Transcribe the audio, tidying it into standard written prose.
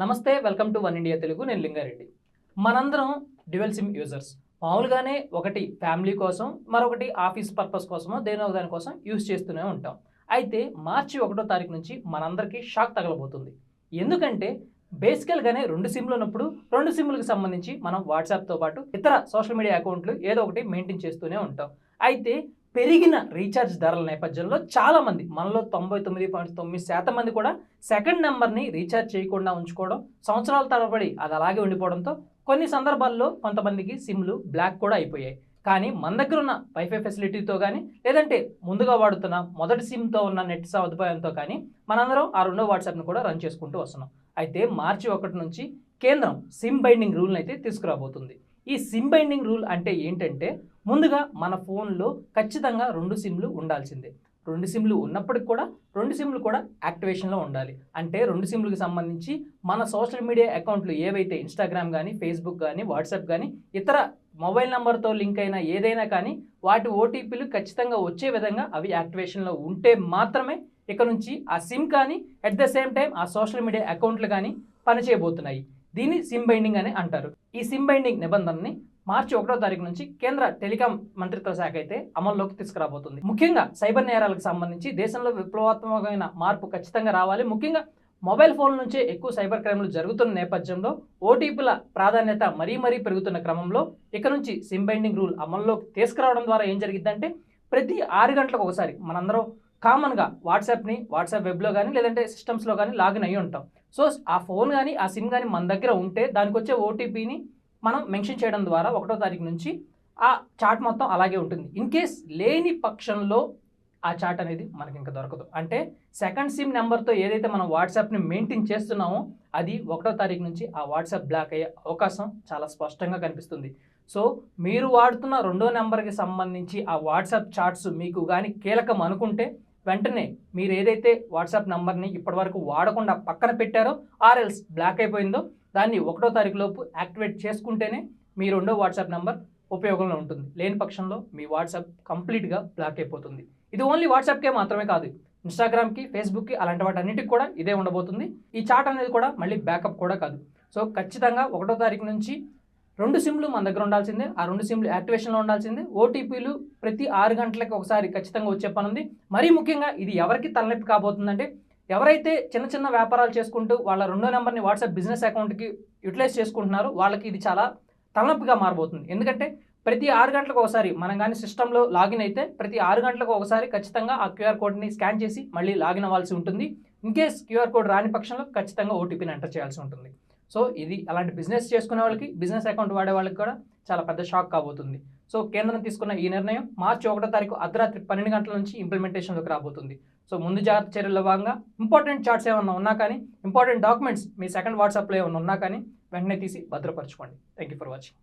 నమస్తే, welcome to one India Telugu. నేను లింగారెడ్డి. మనందరం డ్యువల్ సిమ్ యూజర్స్. మామూలుగానే ఒకటి ఫ్యామిలీ కోసం, మరొకటి ఆఫీస్ పర్పస్ కోసమో దేనో దాని కోసం యూజ్ చేస్తూనే ఉంటాం. అయితే మార్చి 1వ తారీఖు నుంచి మనందరికీ షాక్ తగలబోతుంది. ఎందుకంటే బేసికల్గానే 2 సిమ్లు ఉన్నప్పుడు 2 సిమ్లకు సంబంధించి మనం వాట్సాప్తో పాటు ఇతర సోషల్ మీడియా అకౌంట్లు ఏదో ఒకటి మెయింటైన్ చేస్తూనే ఉంటాం. అయితే పెరిగిన రీఛార్జ్ ధరల నేపథ్యంలో చాలామంది, మనలో 99.9% మంది కూడా సెకండ్ నెంబర్ని రీఛార్జ్ చేయకుండా ఉంచుకోవడం, సంవత్సరాల తరబడి అది అలాగే ఉండిపోవడంతో కొన్ని సందర్భాల్లో కొంతమందికి సిమ్లు బ్లాక్ కూడా అయిపోయాయి. కానీ మన దగ్గర ఉన్న వైఫై ఫెసిలిటీతో కానీ, లేదంటే ముందుగా వాడుతున్న మొదటి సిమ్తో ఉన్న నెట్ సదుపాయంతో కానీ మనందరం ఆ రెండో వాట్సాప్ని కూడా రన్ చేసుకుంటూ వస్తున్నాం. అయితే మార్చి 1 నుంచి కేంద్రం సిమ్ బైండింగ్ రూల్ని అయితే తీసుకురాబోతుంది. ఈ సిమ్ బైండింగ్ రూల్ అంటే ఏంటంటే, ముందుగా మన ఫోన్లో ఖచ్చితంగా 2 సిమ్లు ఉండాల్సిందే. 2 సిమ్లు ఉన్నప్పటికి కూడా 2 సిమ్లు కూడా యాక్టివేషన్లో ఉండాలి. అంటే 2 సిమ్లకు సంబంధించి మన సోషల్ మీడియా అకౌంట్లు ఏవైతే ఇన్స్టాగ్రామ్ కానీ, ఫేస్బుక్ కానీ, వాట్సాప్ కానీ, ఇతర మొబైల్ నెంబర్తో లింక్ అయిన ఏదైనా కానీ వాటి ఓటీపీలు ఖచ్చితంగా వచ్చే విధంగా అవి యాక్టివేషన్లో ఉంటే మాత్రమే ఇక నుంచి ఆ సిమ్ కానీ అట్ ద సేమ్ టైం ఆ సోషల్ మీడియా అకౌంట్లు కానీ పనిచేయబోతున్నాయి. దీన్ని సిమ్ బైండింగ్ అని అంటారు. ఈ సిమ్ బైండింగ్ నిబంధనని మార్చి 1వ తారీఖు నుంచి కేంద్ర టెలికాం మంత్రిత్వ శాఖ అయితే అమల్లోకి తీసుకురాబోతుంది. ముఖ్యంగా సైబర్ నేరాలకు సంబంధించి దేశంలో విప్లవాత్మకమైన మార్పు ఖచ్చితంగా రావాలి. ముఖ్యంగా మొబైల్ ఫోన్ నుంచే ఎక్కువ సైబర్ క్రైమ్లు జరుగుతున్న నేపథ్యంలో ఓటీపీల ప్రాధాన్యత మరీ పెరుగుతున్న క్రమంలో ఇక నుంచి సిమ్ బైండింగ్ రూల్ అమల్లోకి తీసుకురావడం ద్వారా ఏం జరిగిద్దంటే, ప్రతి 6 గంటలకు ఒకసారి మనందరం కామన్గా వాట్సాప్ వెబ్లో కానీ లేదంటే సిస్టమ్స్లో కానీ లాగిన్ అయ్యి ఉంటాం. సో ఆ ఫోన్ కానీ ఆ సిమ్ కానీ మన దగ్గర ఉంటే దానికి వచ్చే ఓటీపీని మనం మెన్షన్ చేయడం ద్వారా 1వ తారీఖు నుంచి ఆ చాట్ మొత్తం అలాగే ఉంటుంది. ఇన్ కేస్ లేని పక్షంలో ఆ చాట్ అనేది మనకి ఇంకా దొరకదు. అంటే సెకండ్ సిమ్ నెంబర్తో ఏదైతే మనం వాట్సాప్ని మెయింటైన్ చేస్తున్నామో అది 1వ తారీఖు నుంచి ఆ వాట్సాప్ బ్లాక్ అయ్యే అవకాశం చాలా స్పష్టంగా కనిపిస్తుంది. సో మీరు వాడుతున్న 2వ నెంబర్కి సంబంధించి ఆ వాట్సాప్ చాట్స్ మీకు కానీ కీలకం అనుకుంటే వెంటనే మీరు ఏదైతే వాట్సాప్ నెంబర్ని ఇప్పటివరకు వాడకుండా పక్కన పెట్టారో ఆర్ఎల్స్ బ్లాక్ అయిపోయిందో దాన్ని 1వ తారీఖు లోపు యాక్టివేట్ చేసుకుంటేనే మీ 2వ వాట్సాప్ నెంబర్ ఉపయోగంలో ఉంటుంది. లేని పక్షంలో మీ వాట్సాప్ కంప్లీట్గా బ్లాక్ అయిపోతుంది. ఇది ఓన్లీ వాట్సాప్కే మాత్రమే కాదు, ఇన్స్టాగ్రామ్కి, ఫేస్బుక్కి, అలాంటి వాటి అన్నిటికి కూడా ఇదే ఉండబోతుంది. ఈ చాట్ అనేది కూడా మళ్ళీ బ్యాకప్ కూడా కాదు. సో ఖచ్చితంగా 1వ తారీఖు నుంచి 2 సిమ్లు మన దగ్గర ఉండాల్సిందే. ఆ 2 సిమ్లు యాక్టివేషన్లో ఉండాల్సిందే. ఓటీపీలు ప్రతి 6 గంటలకు ఒకసారి ఖచ్చితంగా వచ్చే పని ఉంది. మరీ ముఖ్యంగా ఇది ఎవరికి తలనొప్పి కాబోతుందంటే, ఎవరైతే చిన్న వ్యాపారాలు చేసుకుంటూ వాళ్ళ 2వ నెంబర్ని వాట్సాప్ బిజినెస్ అకౌంట్కి యూటిలైజ్ చేసుకుంటున్నారో వాళ్ళకి ఇది చాలా తలనొప్పిగా మారబోతుంది. ఎందుకంటే ప్రతి 6 గంటలకు ఒకసారి మనం కానీ సిస్టంలో లాగిన్ అయితే ప్రతి 6 గంటలకు ఒకసారి ఖచ్చితంగా ఆ క్యూఆర్ కోడ్ని స్కాన్ చేసి మళ్ళీ లాగిన్ అవ్వాల్సి ఉంటుంది. ఇన్ కేస్ క్యూఆర్ కోడ్ రాని పక్షంలో ఖచ్చితంగా ఓటీపీని ఎంటర్ చేయాల్సి ఉంటుంది. సో ఇది అలాంటి బిజినెస్ చేసుకునే వాళ్ళకి, బిజినెస్ అకౌంట్ వాడే వాళ్ళకి కూడా చాలా పెద్ద షాక్ కాబోతుంది. సో కేంద్రం తీసుకున్న ఈ నిర్ణయం మార్చి 1వ తారీఖు అర్ధరాత్రి 12 గంటల నుంచి ఇంప్లిమెంటేషన్లోకి రాబోతుంది. సో ముందు జాగ్రత్త చర్యల్లో భాగంగా ఇంపార్టెంట్ చాట్స్ ఏమన్నా ఉన్నా కానీ, ఇంపార్టెంట్ డాక్యుమెంట్స్ మీ సెకండ్ వాట్సాప్లో ఏమన్నా ఉన్నా కానీ వెంటనే తీసి భద్రపరచుకోండి. Thank you for watching.